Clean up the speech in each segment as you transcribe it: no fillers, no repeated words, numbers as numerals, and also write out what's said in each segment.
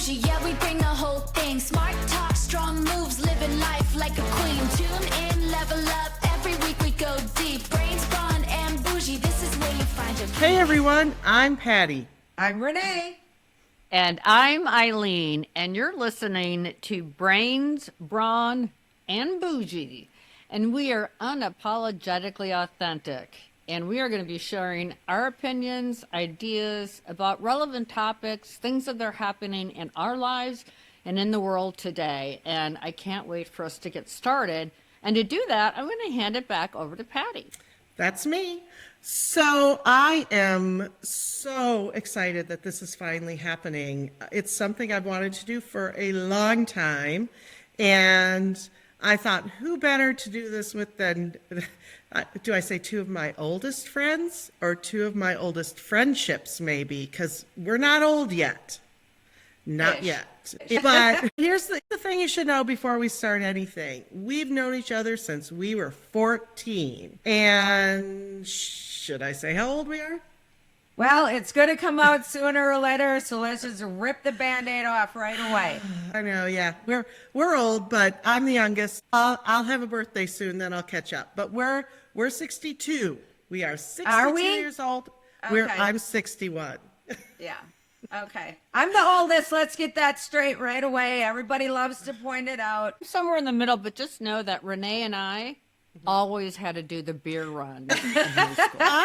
Bougie, yeah, we bring the whole thing. Smart talk, strong moves, living life like a queen. Tune in, level up, every week we go deep. Brains, Brawn, and Bougie, this is where you find your Hey everyone, I'm Patty. I'm Renee. And I'm Eileen, and you're listening to Brains, Brawn, and Bougie. And we are unapologetically authentic. And we are going to be sharing our opinions, ideas about relevant topics, things that are happening in our lives and in the world today. And I can't wait for us to get started. And to do that, I'm going to hand it back over to Patty. That's me. So I am so excited that this is finally happening. It's something I've wanted to do for a long time. And I thought, who better to do this with than, do I say two of my oldest friends or two of my oldest friendships maybe? Because we're not old yet. Not yet. But here's the thing you should know before we start anything. We've known each other since we were 14. And should I say how old we are? Well, it's going to come out sooner or later, so let's just rip the Band-Aid off right away. I know, yeah. We're old, but I'm the youngest. I'll have a birthday soon, then I'll catch up. But we're 62. We are 62 Are we? years old. Okay. I'm 61. Yeah. Okay. I'm the oldest. Let's get that straight right away. Everybody loves to point it out. Somewhere in the middle, but just know that Renee and I always had to do the beer run in high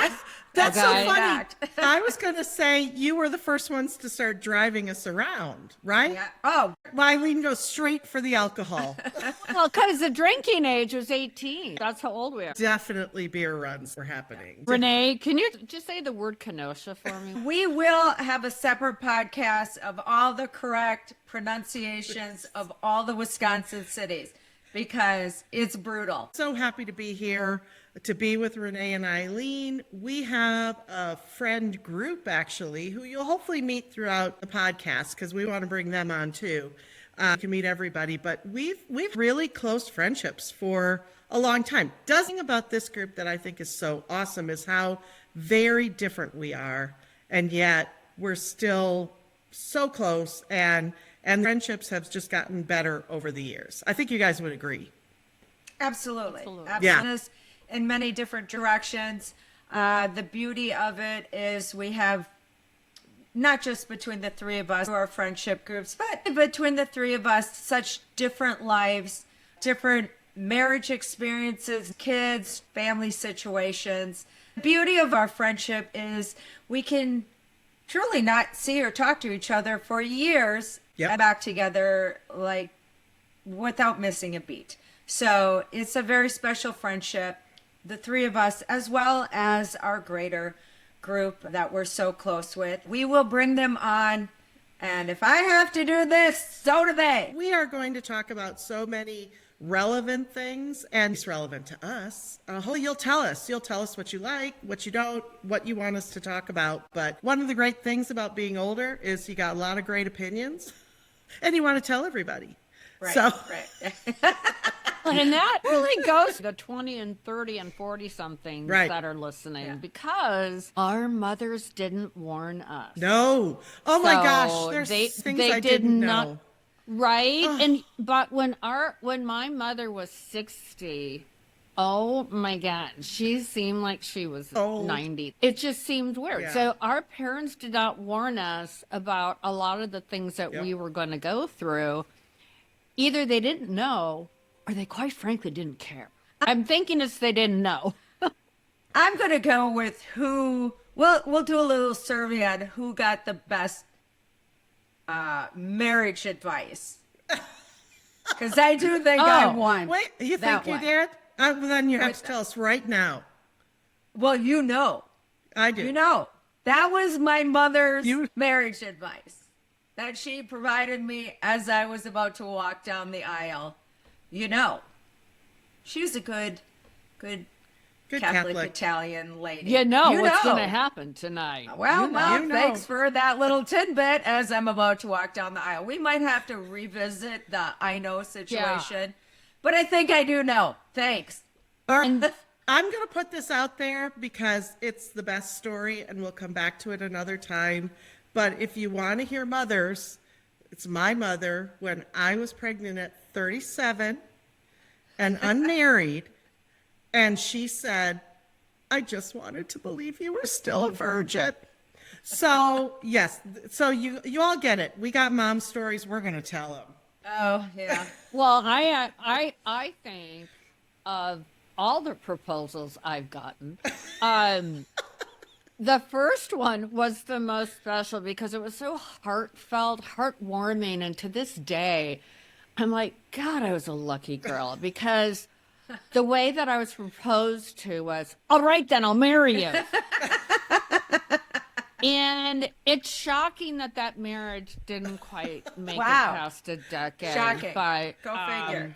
school. That's so Okay. funny. I was going to say you were the first ones to start driving us around, right? Yeah. Oh, Eileen goes straight for the alcohol. Well, because the drinking age was 18. That's how old we are. Definitely beer runs were happening. Renee, can you just say the word Kenosha for me? we will have a separate podcast of all the correct pronunciations of all the Wisconsin cities because it's brutal. So happy to be here, to be with Renee and Eileen. We have a friend group, actually, who you'll hopefully meet throughout the podcast because we want to bring them on too. You can meet everybody, but we've really close friendships for a long time. The thing about this group that I think is so awesome is how very different we are, and yet we're still so close, and friendships have just gotten better over the years. I think you guys would agree. Absolutely. Yeah. In many different directions. The beauty of it is we have not just between the three of us who are friendship groups, but between the three of us, such different lives, different marriage experiences, kids, family situations. The beauty of our friendship is we can truly not see or talk to each other for years and back together like without missing a beat. So it's a very special friendship. The three of us, as well as our greater group that we're so close with. We will bring them on. And if I have to do this, so do they. We are going to talk about so many relevant things, and it's relevant to us. Hopefully you'll tell us what you like, what you don't, what you want us to talk about. But one of the great things about being older is you got a lot of great opinions and you want to tell everybody. Right, so. right. And that really goes to the 20 and 30 and 40 somethings that are listening because our mothers didn't warn us. No. Oh my gosh. There's things I didn't know. Right. But when my mother was 60, oh my God, she seemed like she was 90. It just seemed weird. Yeah. So our parents did not warn us about a lot of the things that we were going to go through. Either they didn't know or they quite frankly didn't care. I'm thinking it's they didn't know. I'm going to go with who, we'll do a little survey on who got the best marriage advice. Because I do think I won. Wait, you think you did? Then you have to tell us right now. Well, you know. I do. You know. That was my mother's marriage advice that she provided me as I was about to walk down the aisle. You know. She was a good Catholic Italian lady. You know what's going to happen tonight. Well, thanks for that little tidbit as I'm about to walk down the aisle. We might have to revisit the I know situation, but I think I do know. Thanks. I'm going to put this out there because it's the best story and we'll come back to it another time. But if you want to hear mothers, It's my mother when I was pregnant at 37 and unmarried. And she said, I just wanted to believe you were still a virgin. So, yes. So you all get it. We got mom stories. We're going to tell them. Oh, yeah. Well, I think of all the proposals I've gotten, the first one was the most special because it was so heartfelt, heartwarming, and to this day, I'm like, God, I was a lucky girl because the way that I was proposed to was, all right, then I'll marry you. And it's shocking that marriage didn't quite make it past a decade. Shocking. But, Go figure.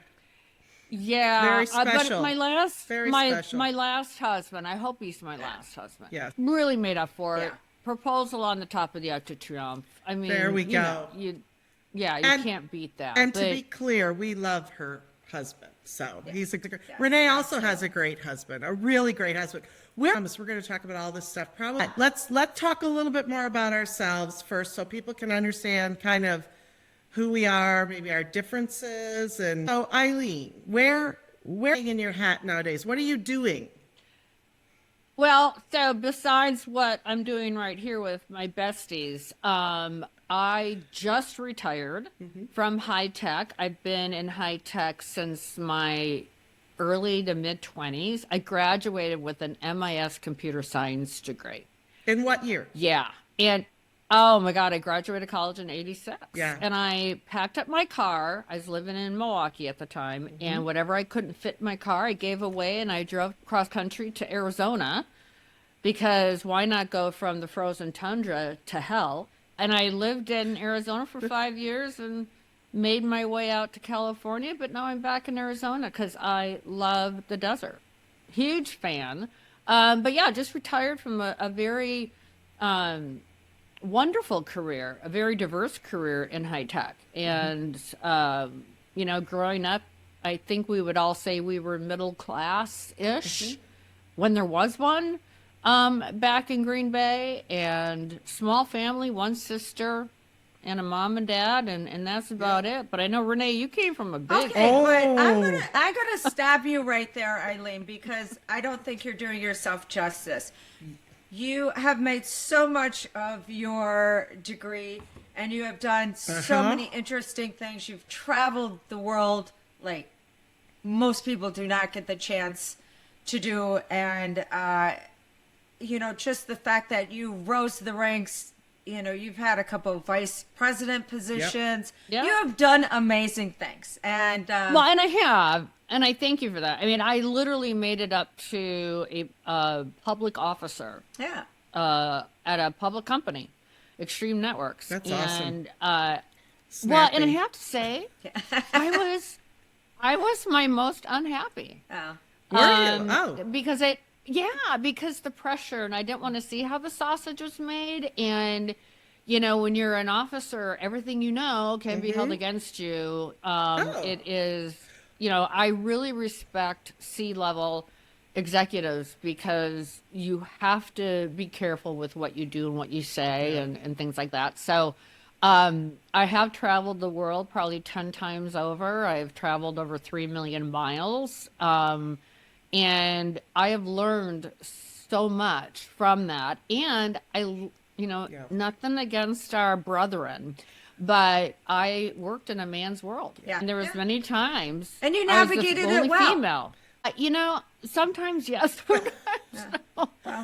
Very Yeah, special. but my last, Very my special. my last husband. I hope he's my last husband. Yeah. Really made up for it. Yeah. Proposal on the top of the Arc de Triomphe. I mean, There we you go. know, you can't beat that. And to But- be clear, we love her husband. So he's a Renee also has a great husband, a really great husband. We're going to talk about all this stuff. Probably let's talk a little bit more about ourselves first, so people can understand kind of who we are, maybe our differences. And so, Eileen, where in your hat nowadays? What are you doing? Well, so besides what I'm doing right here with my besties, I just retired from high tech. I've been in high tech since my early to mid 20s. I graduated with an MIS computer science degree. In what year? Yeah. And oh my God, I graduated college in 86. Yeah. And I packed up my car. I was living in Milwaukee at the time. And whatever I couldn't fit in my car, I gave away and I drove cross country to Arizona because why not go from the frozen tundra to hell? And I lived in Arizona for 5 years and made my way out to California. But now I'm back in Arizona because I love the desert. Huge fan. But yeah, just retired from a very wonderful career, a very diverse career in high tech. And, you know, growing up, I think we would all say we were middle class-ish when there was one back in Green Bay, and small family, one sister and a mom and dad, and that's about it. But I know, Renee, you came from a big... Okay, but I'm gonna stop you right there, Eileen, because I don't think you're doing yourself justice. You have made so much of your degree, and you have done so many interesting things. You've traveled the world like most people do not get the chance to do, and you know, just the fact that you rose to the ranks. You know, you've had a couple of vice president positions. Yep. You have done amazing things. And Well, and I have, and I thank you for that. I mean, I literally made it up to a public officer yeah. At a public company, Extreme Networks. That's awesome. And well, Snappy. and I have to say, I was my most unhappy. Oh. Were you? Oh. Because because the pressure, and I didn't want to see how the sausage was made. And, you know, when you're an officer, everything you know can be held against you. It is, you know, I really respect C-level executives because you have to be careful with what you do and what you say and things like that. So I have traveled the world probably 10 times over. I've traveled over 3 million miles. And I have learned so much from that. And nothing against our brethren, but I worked in a man's world. Yeah. And there was many times. And you I was the navigated it only well. female. You know, sometimes yes.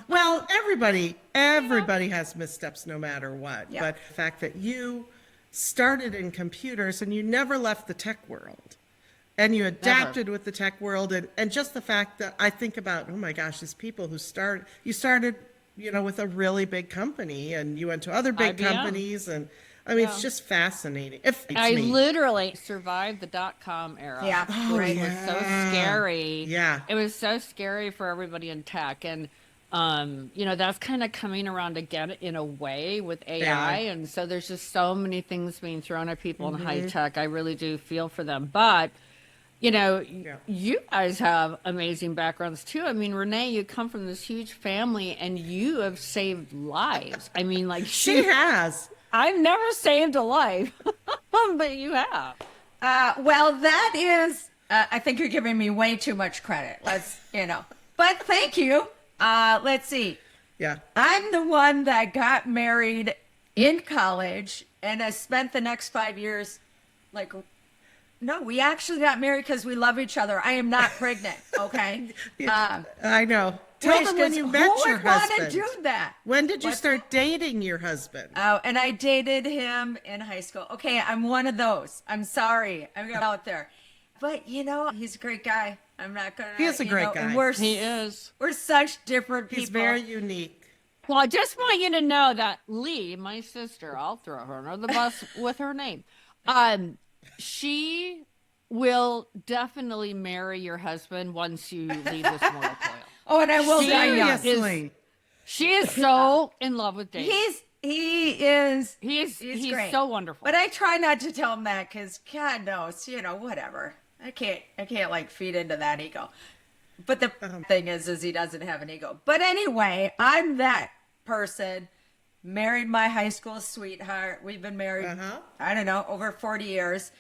Well, everybody has missteps no matter what. Yeah. But the fact that you started in computers and you never left the tech world and you adapted with the tech world and just the fact that I think about, oh my gosh, these people who you started, you know, with a really big company and you went to other big IBM. companies and I mean, it's just fascinating. I literally survived the .com era. Yeah. Which was so scary. Yeah. It was so scary for everybody in tech. And, you know, that's kind of coming around again in a way with AI. Yeah. And so there's just so many things being thrown at people in high tech. I really do feel for them. But, you know, you guys have amazing backgrounds too. I mean, Renee, you come from this huge family and you have saved lives. I mean, like She has. I've never saved a life. But you have. Well, that is, I think you're giving me way too much credit. But thank you. Let's see. Yeah. I'm the one that got married in college and has spent the next 5 years no, we actually got married because we love each other. I am not pregnant, okay? I know. Tell them when you met your who would want husband. to do that? When did you start dating your husband? Oh, and I dated him in high school. Okay, I'm one of those. I'm sorry. I'm out there. But, he's a great guy. I'm not going to... He is a great guy. And He is. We're such different people. He's very unique. Well, I just want you to know that Lee, my sister, I'll throw her under the bus with her name. She will definitely marry your husband once you leave this mortal coil. Oh, and I will die young. Seriously. She is so in love with Dave. He's He's great. so wonderful. But I try not to tell him that because God knows, whatever. I can't feed into that ego. But the thing is he doesn't have an ego. But anyway, I'm that person. Married my high school sweetheart. We've been married, I don't know, over 40 years.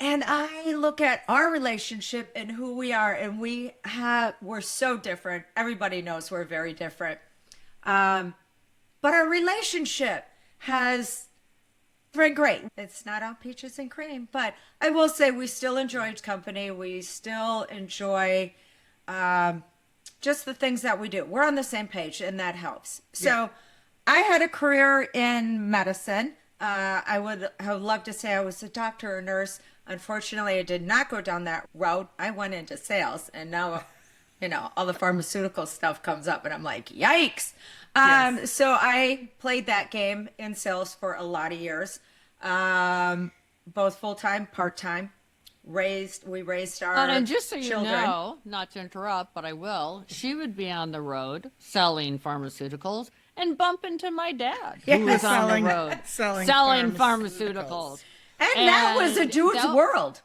And I look at our relationship and who we are, and we're so different. Everybody knows we're very different. But our relationship has been great. It's not all peaches and cream, but I will say we still enjoy company. We still enjoy just the things that we do. We're on the same page, and that helps. So I had a career in medicine. I would have loved to say I was a doctor or nurse. Unfortunately, I did not go down that route. I went into sales, and now, all the pharmaceutical stuff comes up, and I'm like, yikes. So I played that game in sales for a lot of years, both full-time, part-time. We raised our and just so children. you know, not to interrupt, but I will, she would be on the road selling pharmaceuticals and bump into my dad, who was on the road selling pharmaceuticals. And that was a dude's world.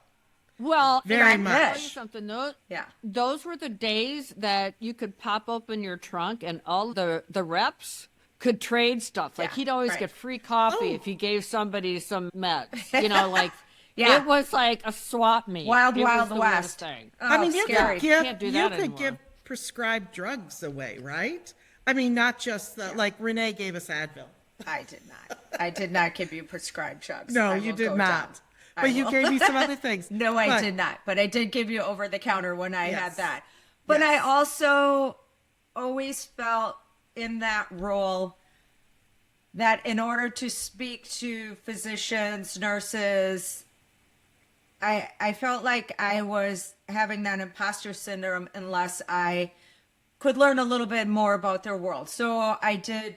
Well, very and much. I'll tell you something. Yeah. Those were the days that you could pop open your trunk and all the reps could trade stuff. Like he'd always get free coffee if you gave somebody some meds. It was like a swap meet. Wild it Wild was the West. Thing. I mean, you scary. Can't do that could anymore. give prescribed drugs away, right? I mean, not just like Renee gave us Advil. I did not. I did not give you prescribed drugs. No, I you will did go not. down. But you gave me some other things. No, I did not. But I did give you over the counter when I had that. But I also always felt in that role that in order to speak to physicians, nurses, I felt like I was having that imposter syndrome unless I could learn a little bit more about their world. So I did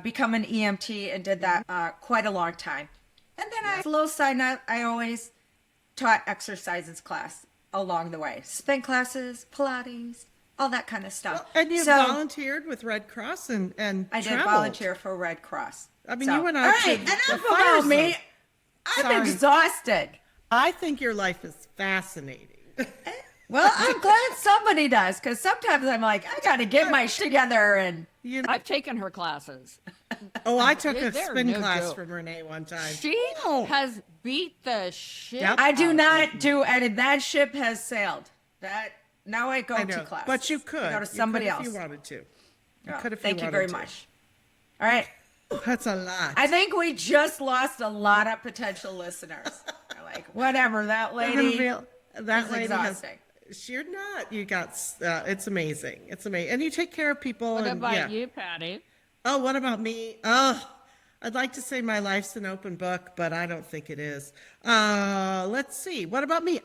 become an EMT and did that quite a long time. And then a little side note, I always taught exercises class along the way. Spin classes, Pilates, all that kind of stuff. Well, and you volunteered with Red Cross and I did traveled. volunteer for Red Cross. I mean, you went out to enough the about fire me. zone. I'm Sorry. exhausted. I think your life is fascinating. Well, I'm glad somebody does, because sometimes I'm like, I got to get my shit together. And I've taken her classes. Oh, I took a They're spin no class joke. from Renee one time. She has beat the shit. Yep. I do not do any. That ship has sailed. Now I go I know, to class. but you could. go to You somebody could else. if you wanted to. Oh, could if thank you wanted very to. much. All right. That's a lot. I think we just lost a lot of potential listeners. They're like, whatever, that lady. That is lady exhausting. You're not. You got. It's amazing. It's amazing, and you take care of people. What and, about you, Patty? Oh, what about me? Oh, I'd like to say my life's an open book, but I don't think it is. Let's see. What about me?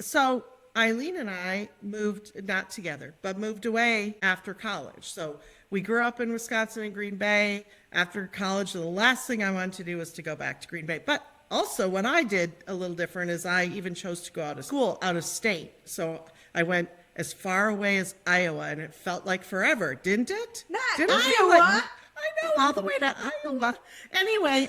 So Eileen and I moved, not together, but moved away after college. So we grew up in Wisconsin and Green Bay. After college, the last thing I wanted to do was to go back to Green Bay. But also what I did a little different is I even chose to go out of school, out of state. So I went as far away as Iowa, and it felt like forever, didn't it? Didn't it feel Iowa. like- I know, all the way to Iowa. Anyway,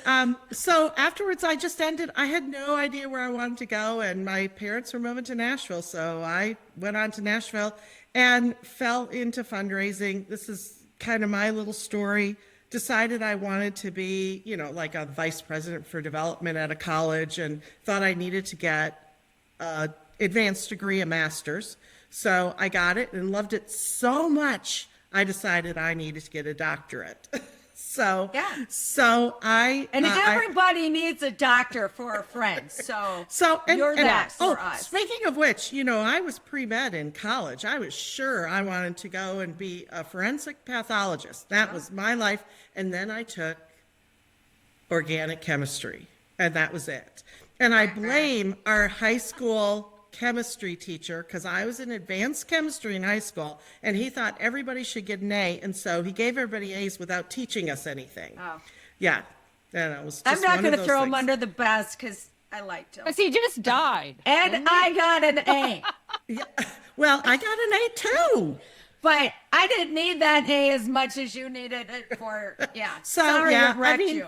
so afterwards I just ended. I had no idea where I wanted to go, and my parents were moving to Nashville, so I went on to Nashville and fell into fundraising. This is kind of my little story. decided I wanted to be, like a vice president for development at a college, and thought I needed to get an advanced degree, a master's. So I got it and loved it so much, I decided I needed to get a doctorate. So, Yeah. so I, And I- everybody needs a doctor for a friend. So, and you're that for oh, us. speaking of which, I was pre-med in college. I was sure I wanted to go and be a forensic pathologist. That was my life. And then I took organic chemistry, and that was it. And I blame our high school chemistry teacher, because I was in advanced chemistry in high school, and he thought everybody should get an A, and so he gave everybody A's without teaching us anything. Oh. Yeah. And it was just I'm not one going of to those throw him things. under the bus because I liked him. Because he just died. And I got an A. Yeah. Well, I got an A too. But I didn't need that A as much as you needed it for, yeah. So Sorry yeah, it wrecked I mean, you.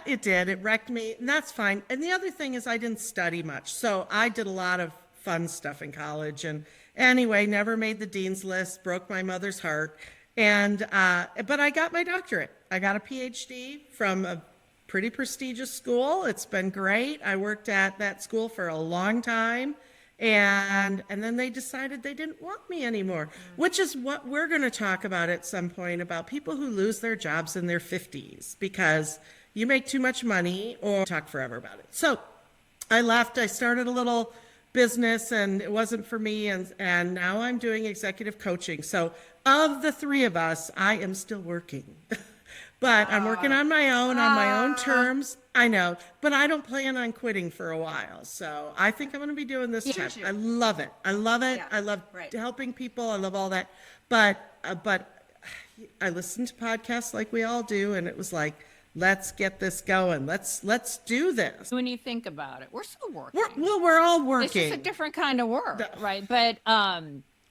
it did. It wrecked me, and that's fine. And the other thing is I didn't study much. So I did a lot of fun stuff in college, and anyway, never made the dean's list, broke my mother's heart. And but I got my doctorate. I got a PhD from a pretty prestigious school. It's been great. I worked at that school for a long time. And then they decided they didn't want me anymore, which is what we're going to talk about at some point, about people who lose their jobs in their 50s because you make too much money, or talk forever about it. So I left. I started a little business, and it wasn't for me. And now I'm doing executive coaching. So of the three of us, I am still working. But I'm working on my own terms. I know, but I don't plan on quitting for a while. So I think I'm going to be doing this time. I love it. I love it. Yeah, I love right. helping people. I love all that. But I listened to podcasts like we all do, and it was like, let's get this going. Let's do this. When you think about it, we're still working. We're all It's just a working. different kind of work, right? But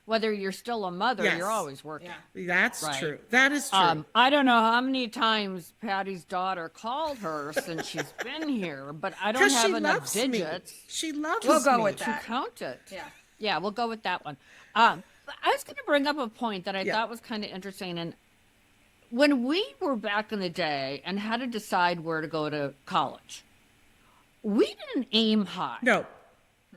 whether you're still a mother, Yes. you're always working. That's Right. true. That is true. I don't know how many times Patty's daughter called her since she's been here, but I don't Because have she enough loves digits me. She loves We'll go me. with to that. count it. Yeah. Yeah, we'll go with that one. But I was going to bring up a point that I Yeah. thought was kind of interesting. And when we were back in the day and had to decide where to go to college, we didn't aim high. No.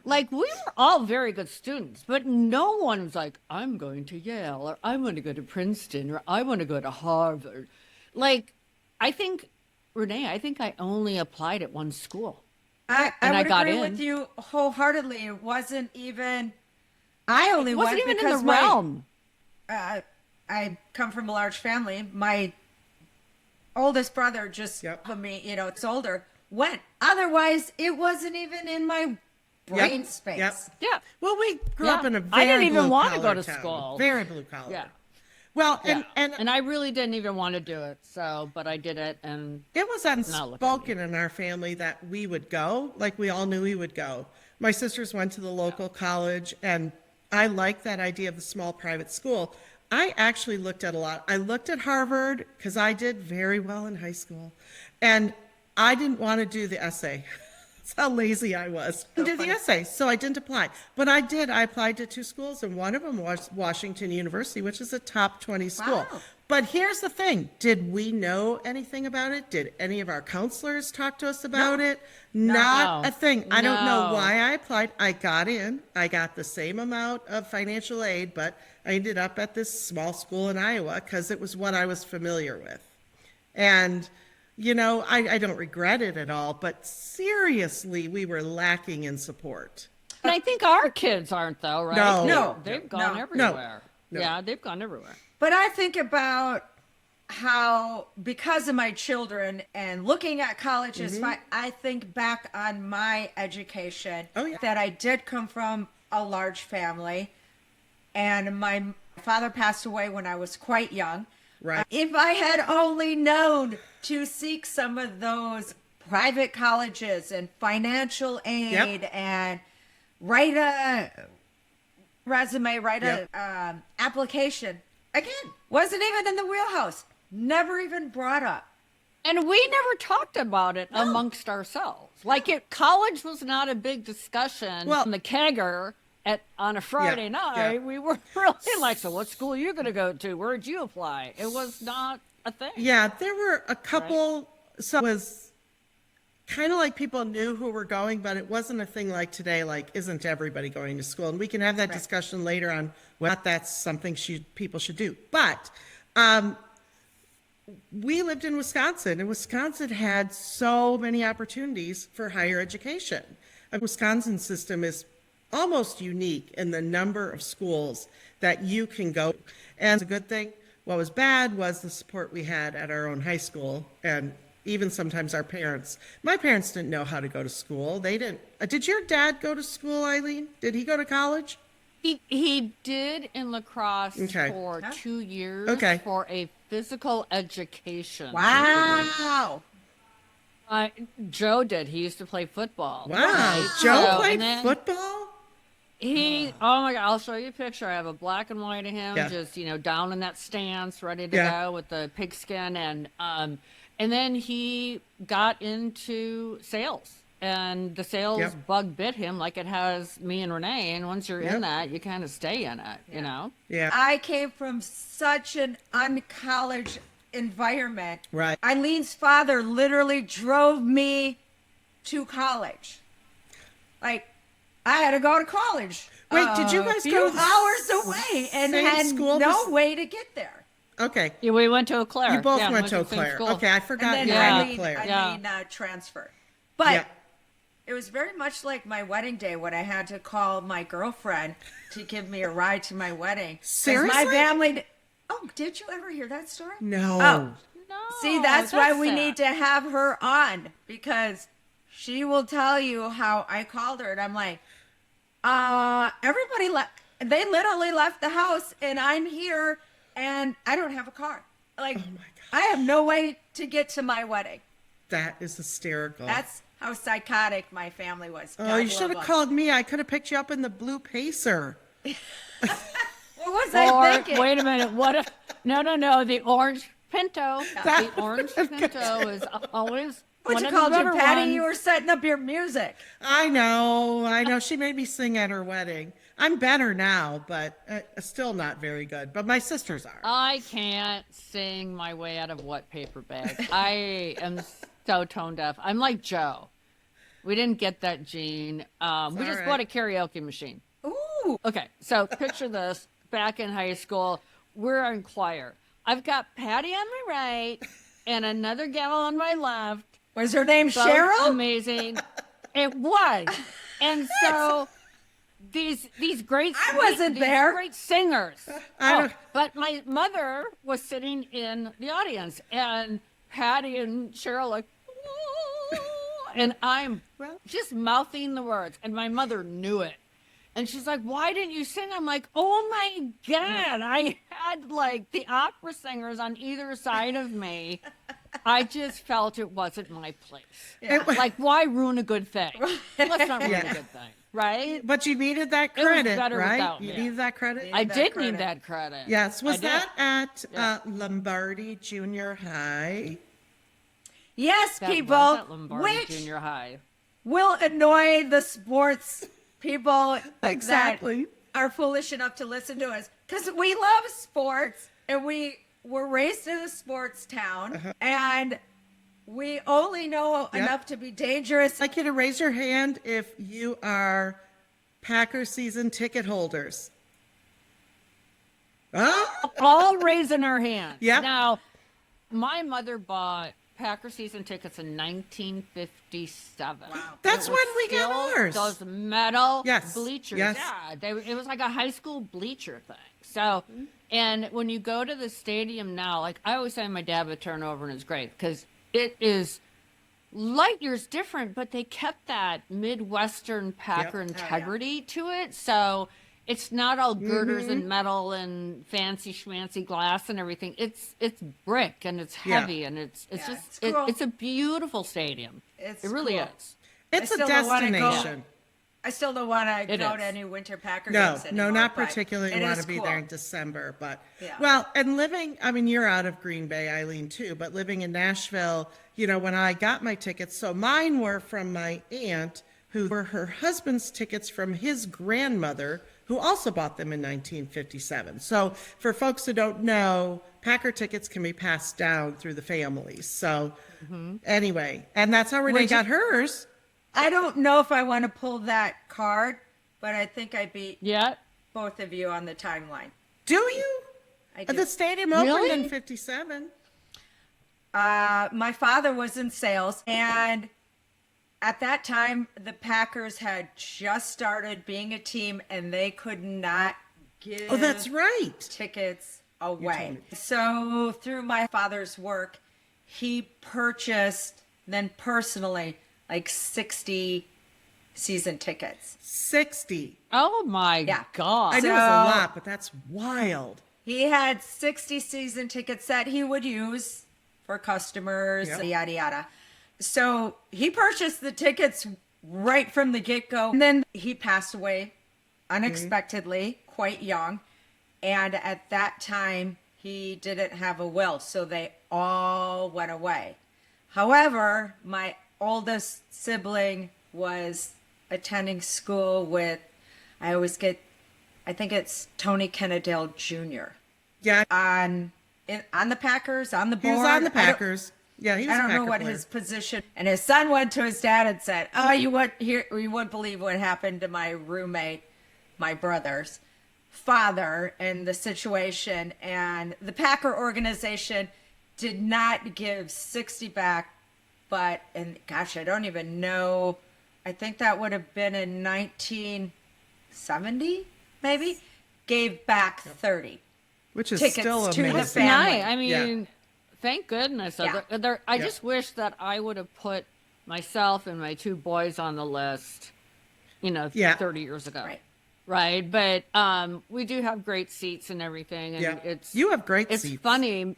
Like, we were all very good students, but no one was like, I'm going to Yale, or I want to go to Princeton, or I want to go to Harvard. Like, Renee, I think I only applied at one school. I And I would got agree in. with you wholeheartedly. It wasn't even, I only It wasn't went even in because the realm. I come from a large family. My oldest brother just Yep. of me, it's older, went. Otherwise, it wasn't even in my brain space. Yep. Yeah. Well, we grew Yeah. up in a I very didn't even want to blue-collar go to town. school. Very blue collar. Yeah. Well, Yeah. and I really didn't even want to do it. So, but I did it. And it was Now look at unspoken in our family that we would go. Like, we all knew we would go. My sisters went to the local college, and I like that idea of the small private school. I actually looked at a lot. I looked at Harvard because I did very well in high school, and I didn't want to do the essay. That's how lazy I was. I didn't do the essay, so I didn't apply. But I did. I applied to 2 schools, and one of them was Washington University, which is a top 20 school. Wow. But here's the thing. Did we know anything about it? Did any of our counselors talk to us about it? Not No. a thing. I don't know No. why I applied. I got in. I got the same amount of financial aid, but I ended up at this small school in Iowa because it was what I was familiar with. And, I don't regret it at all, but seriously, we were lacking in support. And I think our kids aren't, though, right? No. No. They've gone No. everywhere. No. Yeah, they've gone everywhere. But I think about how, because of my children and looking at colleges, I think back on my education. Oh, yeah. That I did come from a large family, and my father passed away when I was quite young. Right. If I had only known to seek some of those private colleges and financial aid and write a resume, write a application. Again, wasn't even in the wheelhouse. Never even brought up. And we never talked about it amongst ourselves. Like, college was not a big discussion Well- on the kegger on a Friday night. yeah. We were really like, so what school are you going to go to? Where'd you apply? It was not a thing. Yeah, there were a couple. So it was kind of like people knew who were going, but it wasn't a thing like today. Like, isn't everybody going to school? And we can have that discussion later on whether that's something people should do. But we lived in Wisconsin, and Wisconsin had so many opportunities for higher education. The Wisconsin system is almost unique in the number of schools that you can go. And it's a good thing. What was bad was the support we had at our own high school, and even sometimes our parents. My parents didn't know how to go to school. They didn't. Did your dad go to school, Eileen? Did he go to college? He did in lacrosse for 2 years for a physical education. Wow. Joe did. He used to play football. Wow. Joe played football? Oh my God, I'll show you a picture. I have a black and white of him just, down in that stance, ready to go with the pigskin. And then he got into sales. And the sales bug bit him like it has me and Renee. And once you're in that, you kind of stay in it, you know? Yeah. I came from such an uncollege environment. Right. Eileen's father literally drove me to college. Like, I had to go to college. Wait, did you guys go hours away and had no way to get there? Okay. Yeah, we went to Eau Claire. You both went to Eau Claire. Okay, I forgot and you then went to Eau Claire. Eileen transferred. But it was very much like my wedding day when I had to call my girlfriend to give me a ride to my wedding. Seriously? My family... Oh, did you ever hear that story? No. Oh. No. See, that's why we sad. need to have her on, because she will tell you how I called her and I'm like, everybody left. They literally left the house and I'm here and I don't have a car. Like, Oh my God. I have no way to get to my wedding. That is hysterical. That's how psychotic my family was. Oh, you should have called me. I could have picked you up in the Blue Pacer. What was I thinking? Wait a minute. What if? No. The orange Pinto. The orange Pinto is always. What you one called of the you, better Patty? ones. You were setting up your music. I know. She made me sing at her wedding. I'm better now, but still not very good. But my sisters are. I can't sing my way out of what paper bag. I am so tone deaf. I'm like Joe. We didn't get that gene. We just bought a karaoke machine. Ooh. Okay, so picture this. Back in high school, we're in choir. I've got Patty on my right and another gal on my left. Was her name Both Cheryl? Amazing. It was. And so these great I wasn't these there. great singers. I don't- But my mother was sitting in the audience and Patty and Cheryl like and I'm just mouthing the words and my mother knew it. And she's like, why didn't you sing? I'm like, oh my God. I had like the opera singers on either side of me. I just felt it wasn't my place. Yeah. Like, why ruin a good thing? Let's not ruin a good thing, right? But you needed that was credit, better right? without You me. needed that credit? I that did credit. need that credit. Yes. Was I did. that at Lombardi Junior High? Yes, That people. was at Lombardi Which Junior High. will annoy the sports people Exactly. that are foolish enough to listen to us, because we love sports and we were raised in a sports town and we only know enough to be dangerous. I'd like you to raise your hand if you are Packer season ticket holders. Oh, All raising our hands. Yep. Now, my mother bought Packer season tickets in 1957. Wow. that's when we got ours. Those metal Yes, bleachers. yes. Yeah, it was like a high school bleacher thing. So, and when you go to the stadium now, like I always say, my dad would turn over and it's great because it is light years different, but they kept that Midwestern Packer integrity to it. So it's not all girders and metal and fancy schmancy glass and everything. It's brick and it's heavy and it's just it's cool. it's a beautiful stadium. It's it really cool. is. It's I a still don't wanna go. destination. I still don't want to It go is. to any winter Packer No, games anymore. not but particularly it want is to be cool. there in December, but Yeah. well, and living, I mean, you're out of Green Bay, Eileen, too, but living in Nashville, when I got my tickets, so mine were from my aunt, who were her husband's tickets from his grandmother, who also bought them in 1957. So for folks who don't know, Packer tickets can be passed down through the families. So anyway, and that's how Renee got hers. I don't know if I want to pull that card, but I think I beat Yeah. both of you on the timeline. Do you? I do. The stadium opened Really? in 57. My father was in sales, and at that time, the Packers had just started being a team, and they could not give Oh, that's right. tickets told away. me. So through my father's work, he purchased then personally like 60 season tickets. 60. Oh my Yeah. God. I know it's a lot, but that's wild. He had 60 season tickets that he would use for customers, Yep. yada, yada. So he purchased the tickets right from the get-go. And then he passed away unexpectedly, quite young. And at that time, he didn't have a will, so they all went away. However, my oldest sibling was attending school with, I think it's Tony Kennedale Jr. Yeah, on the Packers, on the he board. was on the Packers. Yeah, he was I a don't know Packer what player. his position. And his son went to his dad and said, "Oh, you wouldn't believe what happened to my roommate, my brother's father, and the situation." And the Packer organization did not give 60 back, and gosh, I don't even know. I think that would have been in 1970, maybe. Gave back 30. Which is tickets still to the amazing. family. Nice. I mean, Yeah. thank goodness. Yeah. I Yeah. just wish that I would have put myself and my two boys on the list, Yeah. 30 years ago. Right. Right. But we do have great seats and everything. And Yeah. it's You have great it's seats. funny.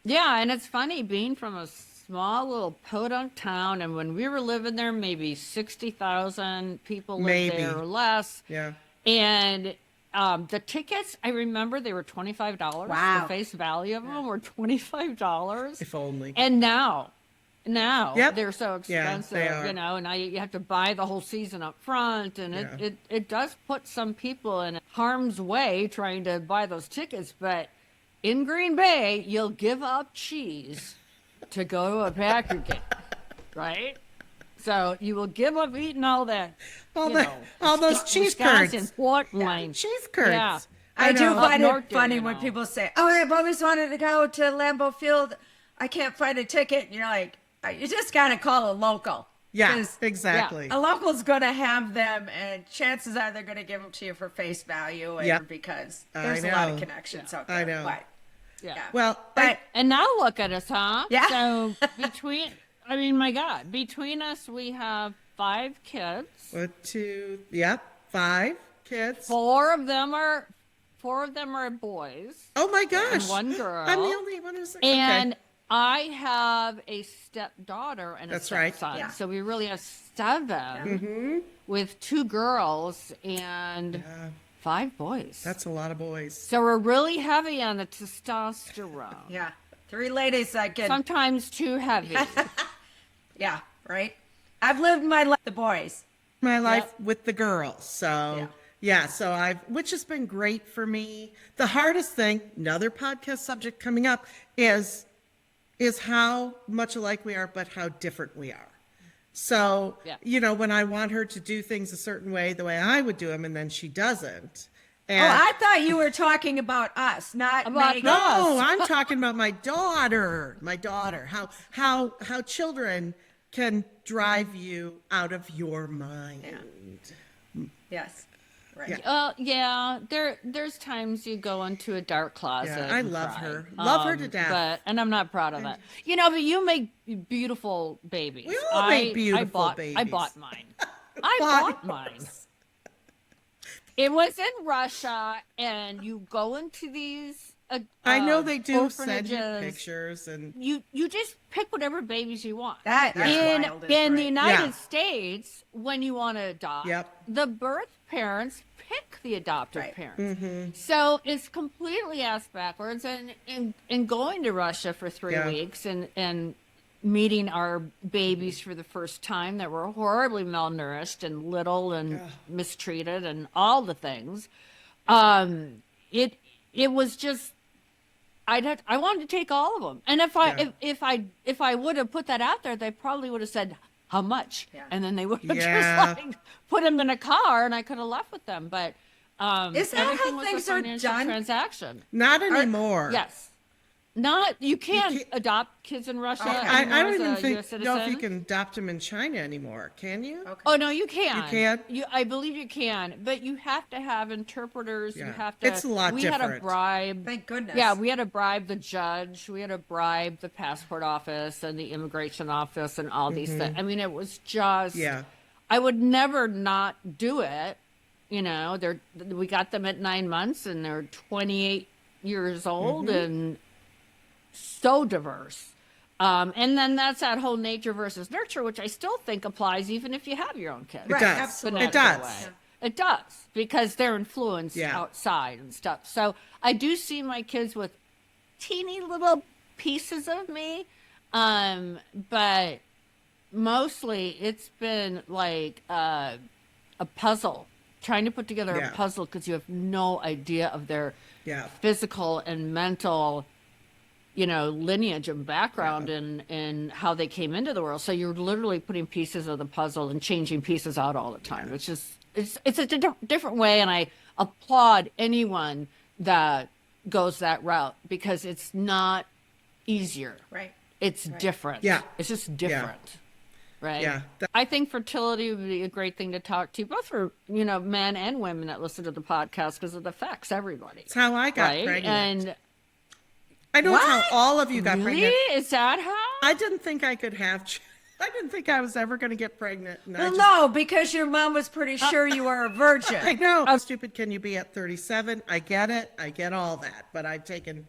Yeah, and it's funny being from a small little podunk town, and when we were living there, maybe 60,000 people lived Maybe. there or less. Yeah. And the tickets, I remember they were $25. Wow. The face value of them were $25. If only. And now Yep. they're so Yeah, expensive, they are. and now you have to buy the whole season up front, and Yeah. it does put some people in harm's way trying to buy those tickets. But in Green Bay, you'll give up cheese to go to a Packer game, right? So you will give up eating all that, All you the- know, all those cheese Wisconsin curds. pork loin. Cheese curds. Yeah. I do know. find Up north it there, funny you when know. people say, "Oh, I've always wanted to go to Lambeau Field. I can't find a ticket." And you're like, you just gotta call a local. Yeah, 'Cause exactly. a local's gonna have them, and chances are they're gonna give them to you for face value, and Yep. because I there's a lot of know. connections out there. I know. But, Yeah. Well, but And now look at us, huh? Yeah. So my God, between us, we have 5 kids. 1, 2, yep, 5 kids. Four of them are boys, Oh my gosh. and one girl. I'm the only one who's and okay. I have a stepdaughter and a That's right. stepson. Yeah. So we really have 7 with 2 girls and 5 boys. That's a lot of boys. So we're really heavy on the testosterone. yeah, 3 ladies that get Sometimes too heavy. yeah, right. I've lived my life the boys. My life with the girls. So Yeah. so which has been great for me. The hardest thing, another podcast subject coming up, is how much alike we are, but how different we are. So, Yeah. when I want her to do things a certain way, the way I would do them, and then she doesn't. Oh, And I thought you were talking about us, not About Megan. no, I'm talking about my daughter. My daughter. How children can drive you out of your mind. Yes, right. Yeah. There's times you go into a dark closet. Yeah, I and love cry. her. Love her to death. And I'm not proud of that. But you make beautiful babies. We all make beautiful I babies. bought mine. I bought mine. It was in Russia, and you go into these. I know they do send you orphanages. pictures and You just pick whatever babies you want. That's in wild is in the right. United Yeah. States, when you want to adopt, Yep. the birth parents pick the adoptive Right. parents. Mm-hmm. So it's completely ass backwards. And going to Russia for 3 Yeah. weeks and meeting our babies for the first time that were horribly malnourished and little and mistreated and all the things. It was just I wanted to take all of them, and if I would have put that out there, they probably would have said how much, and then they would have just like put them in a car, and I could have left with them. But Is that everything how was things a are financial done? transaction. Not anymore. Yes. Not you can't adopt kids in Russia. I don't anymore even as a think US know if you citizen. can adopt them in China anymore. Can you? Okay. Oh no, you can. You can? I believe you can, but you have to have interpreters. You Yeah. have to. It's a lot We had a different. bribe. Thank goodness. Yeah, we had to bribe the judge. We had to bribe the passport office and the immigration office and all these things. I mean, it was just. Yeah. I would never not do it. You know, we got them at 9 months, and they're 28 years old and so diverse. And then that's that whole nature versus nurture, which I still think applies even if you have your own kids. It Right, does. absolutely. It does. Way. It does, because they're influenced outside and stuff. So I do see my kids with teeny little pieces of me, but mostly it's been like a puzzle, trying to put together a puzzle, because you have no idea of their physical and mental, lineage and background and how they came into the world. So you're literally putting pieces of the puzzle and changing pieces out all the time. It's just, it's a different way. And I applaud anyone that goes that route, because it's not easier. Right. It's different. Yeah. It's just different. Right. Yeah. I think fertility would be a great thing to talk to, both for, men and women that listen to the podcast, because it affects everybody. It's how I got right? pregnant. And I know it's how all of you got really? pregnant. Is that how? I didn't think I could have. I didn't think I was ever going to get pregnant. And Well, no, because your mom was pretty sure you were a virgin. I know. How stupid can you be at 37? I get it. I get all that. But I've taken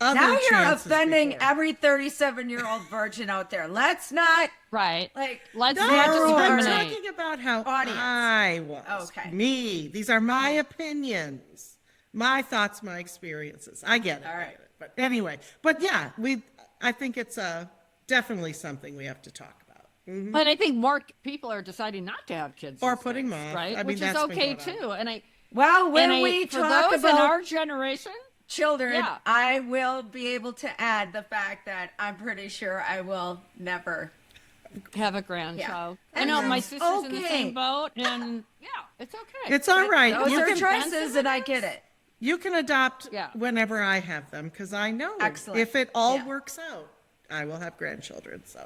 other Now you're chances offending before. every 37-year-old virgin out there. Let's not. Right. Like, Let's No, not I'm discriminate. talking about how Audience. I was. Okay. Me. These are my opinions, my thoughts, my experiences. I get it. All right. I get it. But anyway, yeah, I think it's definitely something we have to talk about. But I think more people are deciding not to have kids. Or these putting days, them off. right? I mean, Which is that's been okay going on. too. And well, when and we for talk those about in our generation, children, Yeah. I will be able to add the fact that I'm pretty sure I will never. have a grandchild. Yeah. I know And my it's sister's in the okay. same boat, and yeah, it's okay. It's all right. Those You are can, choices, and I get it. you can adopt Yeah. whenever I have them, because I know Excellent. if it all Yeah. works out, I will have grandchildren. So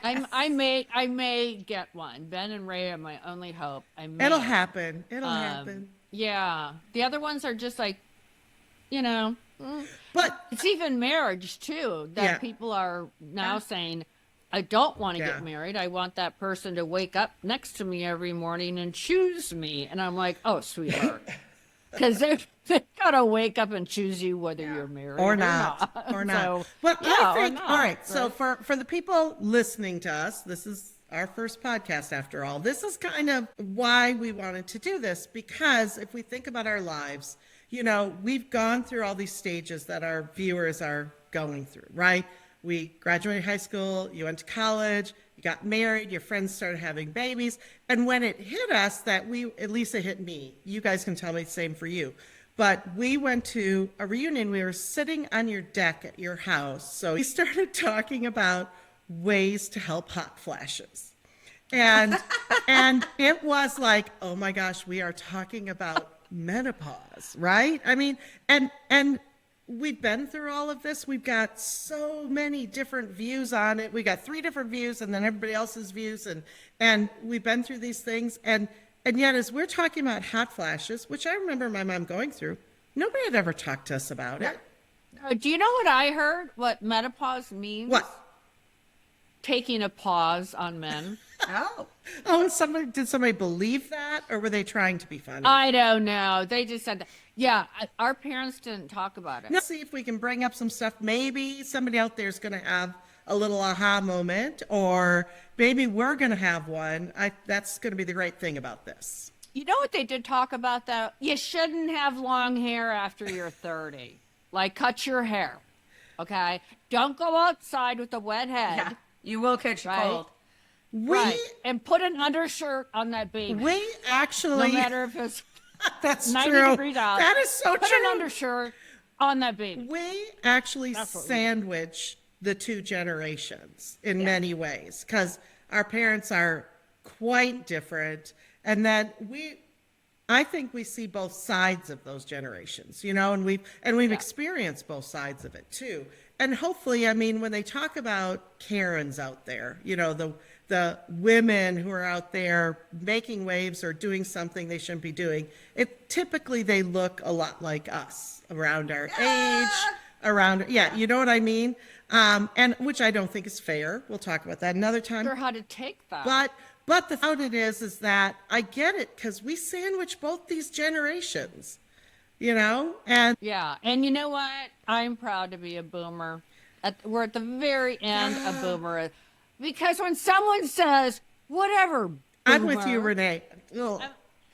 I may get one. Ben and Ray are my only hope. it'll happen. It'll happen. Yeah, the other ones are just like, But it's even marriage too, that Yeah. people are now saying, I don't want to Yeah. get married. I want that person to wake up next to me every morning and choose me. And I'm like, oh, sweetheart. Because they've got to wake up and choose you whether you're married or not. Or not. So, Well, yeah, I or think, not, all right, so right? for the people listening to us, this is our first podcast after all. This is kind of why we wanted to do this, because if we think about our lives, we've gone through all these stages that our viewers are going through, right? We graduated high school, you went to college, you got married, your friends started having babies. And when it hit us at least it hit me, you guys can tell me the same for you. But we went to a reunion. We were sitting on your deck at your house. So we started talking about ways to help hot flashes. And it was like, oh my gosh, we are talking about menopause, right? I mean, and we've been through all of this. We've got so many different views on it. We got 3 different views and then everybody else's views. And we've been through these things. And yet, as we're talking about hot flashes, which I remember my mom going through, nobody had ever talked to us about it. Do you know what I heard? What menopause means? What? Taking a pause on men. Oh. Oh, and did somebody believe that, or were they trying to be funny? I don't know. They just said that. Yeah, our parents didn't talk about it. Let's see if we can bring up some stuff. Maybe somebody out there is going to have a little aha moment, or maybe we're going to have one. That's going to be the great thing about this. You know what they did talk about, though? You shouldn't have long hair after you're 30. Like, cut your hair. Okay, don't go outside with a wet head. Yeah, you will catch a Right. cold. Right, and put an undershirt on that baby. We actually, No matter if it's that's 90 true. degrees out. That is so Put an true. undershirt on that baby. We actually That's what we- sandwich the two generations in many ways because our parents are quite different, and that I think we see both sides of those generations, and we've experienced both sides of it too. And hopefully, I mean, when they talk about Karens out there, the women who are out there making waves or doing something they shouldn't be doing, typically they look a lot like us around our age, you know what I mean? And which I don't think is fair. We'll talk about that another time. Sure how to take that. But the fact is that I get it because we sandwich both these generations, and Yeah, and you know what? I'm proud to be a boomer. We're at the very end of boomer. Because when someone says, whatever, I'm with you, boomer," Renee. Ugh.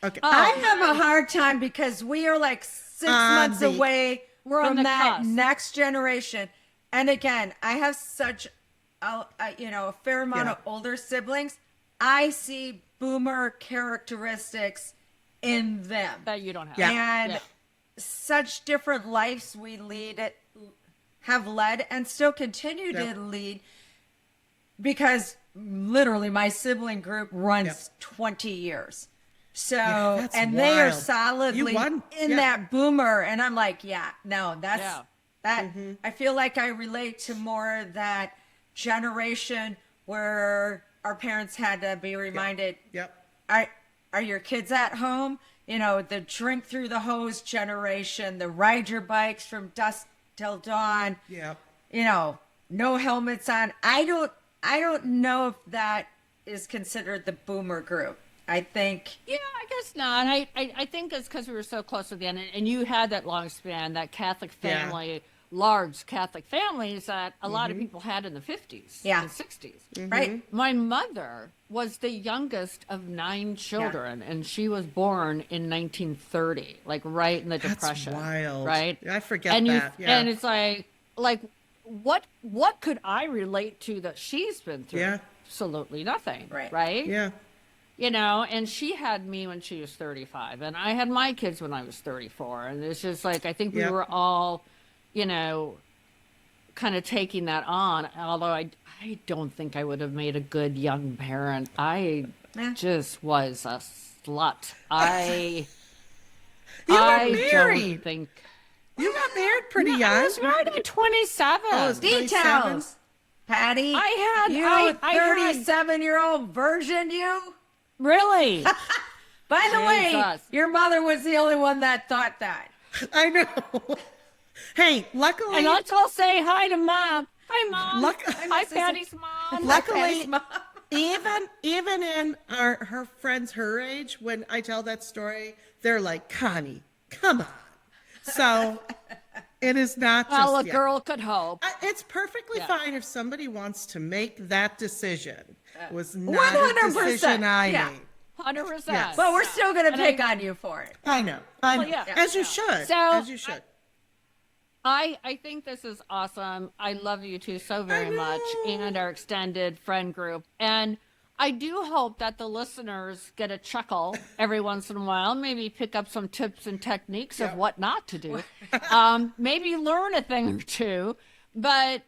Okay. I have a hard time because we are like 6 months away We're on from the that cusp. next generation. And again, I have such a fair amount of older siblings. I see boomer characteristics in them. that you don't have. Yeah. And such different lives we have led and still continue to lead, because literally my sibling group runs 20 years. So, that's and they are wild. solidly You won. in Yeah. that boomer. And I'm like, that's Yeah. that. I feel like I relate to more that generation where our parents had to be reminded, Yep. are your kids at home? The drink through the hose generation, the ride your bikes from dusk till dawn. Yep. No helmets on. I don't know if that is considered the boomer group. I think Yeah, I guess not. I think it's because we were so close to the end, and you had that long span, that Catholic family, large Catholic families that a lot of people had in the 50s and 60s. right. My mother was the youngest of 9 children, and she was born in 1930, like right in the That's Depression. wild. Right? I forget and that. Yeah. And it's like what could I relate to that she's been through? Yeah. Absolutely nothing. Right. Right? Yeah. And she had me when she was 35, and I had my kids when I was 34. And it's just like, I think we Yep. were all, kind of taking that on. Although I don't think I would have made a good young parent. I just was a slut. You were I married. don't think. You got married pretty young. I was married at 27. Oh, it's 27? Details, Patty. I had- you I had- 37-year-old virgin. You. Really? By the way, Jesus. your mother was the only one that thought that. I know. Hey, luckily, And let's all say hi to Mom. Hi, Mom. Hi, Sissy. Patty's mom. luckily, Patty's mom. even in her friends her age, when I tell that story, they're like, Connie, come on. So it is not just Well, a girl could hope. It's perfectly fine if somebody wants to make that decision. It was not 100%, a decision I yeah. made. 100%. Yes. But we're still going to And pick on you for it. I know. yeah. As you should. So, as you should. I think this is awesome. I love you two so very much, and our extended friend group. And I do hope that the listeners get a chuckle every once in a while, maybe pick up some tips and techniques of what not to do. Maybe learn a thing or two. But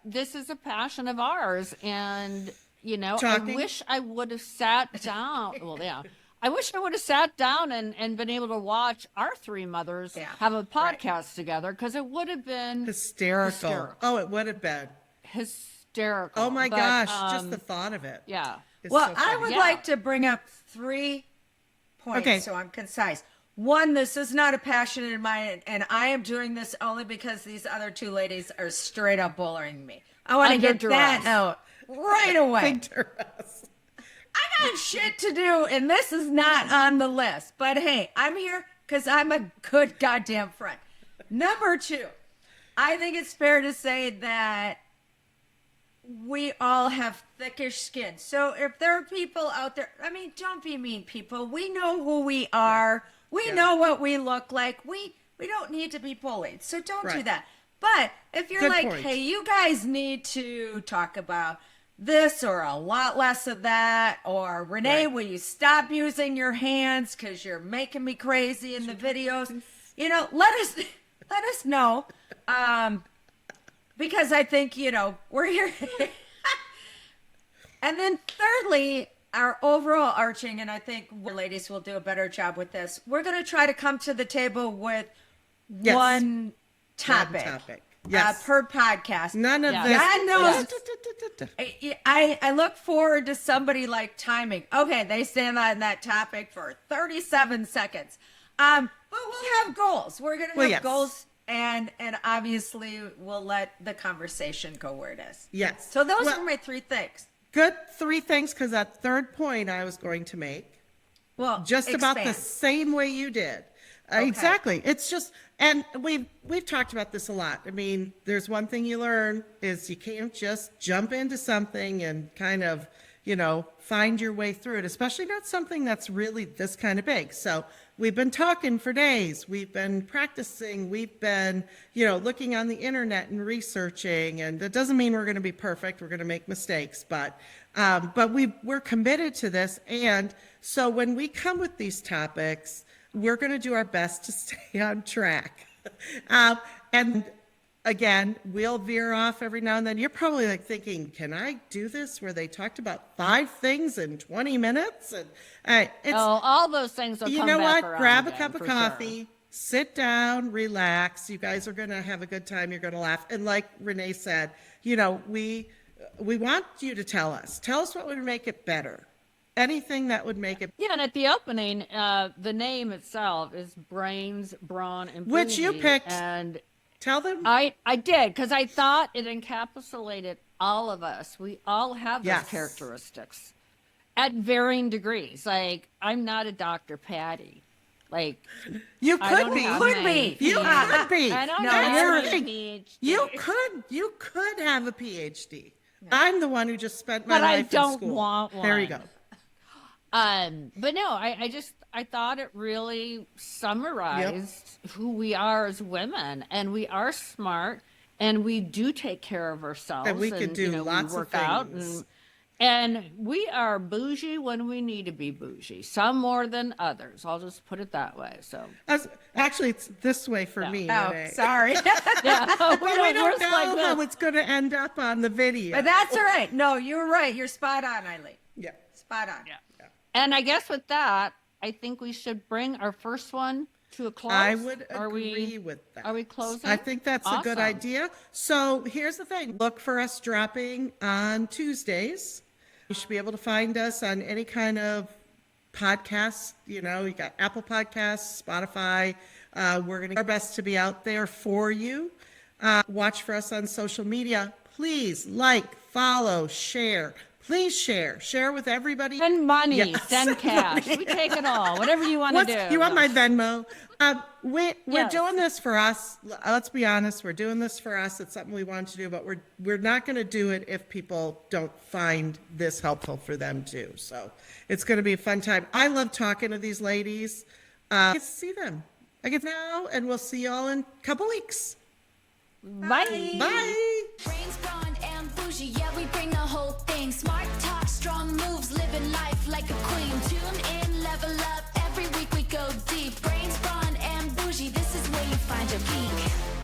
this is a passion of ours. And, Talking. I wish I would have sat down. Well, yeah. I wish I would have sat down and been able to watch our 3 mothers have a podcast together, because it would have been Hysterical. Oh, it would have been. hysterical. Oh my But, gosh, just the thought of it. Yeah. It's Well, so I funny. would Yeah. like to bring up 3 points, Okay. so I'm concise. One, this is not a passion in mine, and I am doing this only because these other 2 ladies are straight up bullying me. I want to Under get that duress. out right away. Big duress. I got shit to do, and this is not on the list. But hey, I'm here because I'm a good goddamn friend. Number 2, I think it's fair to say that we all have thickish skin. So if there are people out there, don't be mean, people. We know who we are. We know what we look like. We don't need to be bullied. So don't do Right. that. But if you're Good like, point. hey, you guys need to talk about this or a lot less of that, or Renee, Right. will you stop using your hands because you're making me crazy in the videos? You know, let us know. Because I think, you know, we're here. And then thirdly, our overall arching, and I think ladies will do a better job with this. We're going to try to come to the table with Yes. one topic, Yes. per podcast. None of Yeah. this. God knows. Yes. I look forward to somebody like timing. Okay, they stand on that topic for 37 seconds. But we'll have goals. We're going to have yes. goals, and obviously we'll let the conversation go where it is. Yes. So those Well, are my 3 things. Good 3 things, because that third point I was going to make, Well, just about the expand. same way you did. Exactly. It's just, and we've talked about this a lot. I mean, there's one thing you learn is you can't just jump into something and kind of, you know, find your way through it, especially not something that's really this kind of big. So we've been talking for days. We've been practicing. We've been, you know, looking on the internet and researching. And that doesn't mean we're going to be perfect. We're going to make mistakes, but we're committed to this. And so when we come with these topics, we're going to do our best to stay on track. And again, we'll veer off every now and then. You're probably like thinking, can I do this where they talked about 5 things in 20 minutes? And it's, All those things will you come know back what? around Grab a again, cup of for coffee, sure. sit down, relax. You guys are going to have a good time. You're going to laugh. And like Renee said, you know, we want you to tell us what would make it better. Anything that would make it, Yeah, and at the opening, the name itself is Brains, Brawn, and Bougie. Which you picked. And tell them. I did, because I thought it encapsulated all of us. We all have those Yes. characteristics at varying degrees. Like, I'm not a Dr. Patty. Like, You I could don't be. have Could my be. You PhD. could be. I don't No, have you're my right. PhD. You could have a PhD. I'm the one who just spent my But I life don't in school. want There you one. go. But no, I thought it really summarized who we are as women, and we are smart, and we do take care of ourselves, And we can do you know, lots we of work out, things. and we are bougie when we need to be bougie. Some more than others. I'll just put it that way. So Actually, it's this way for me. Oh, Renee. sorry. yeah, But we don't we're know like how this. it's going to end up on the video. But that's all right. No, you're right. You're spot on, Eileen. Yeah. Spot on. Yeah. And I guess with that, I think we should bring our first one to a close. I would Are agree we, with that. Are we closing? I think that's a good Awesome. idea. So here's the thing. Look for us dropping on Tuesdays. You should be able to find us on any kind of podcast. You know, you got Apple Podcasts, Spotify. We're going to do our best to be out there for you. Watch for us on social media. Please like, follow, share. Please share. Share with everybody. Send money, Yes. send cash. We take it all. Whatever you want to do. You want my Venmo? We're Yes. doing this for us. Let's be honest. We're doing this for us. It's something we want to do, but we're not going to do it if people don't find this helpful for them too. So it's going to be a fun time. I love talking to these ladies. I get to see them. I get now, and we'll see y'all in a couple weeks. Bye. Bye. Brains, Brawn, and Bougie, yeah, we bring the whole thing. Smart talk, strong moves, living life like a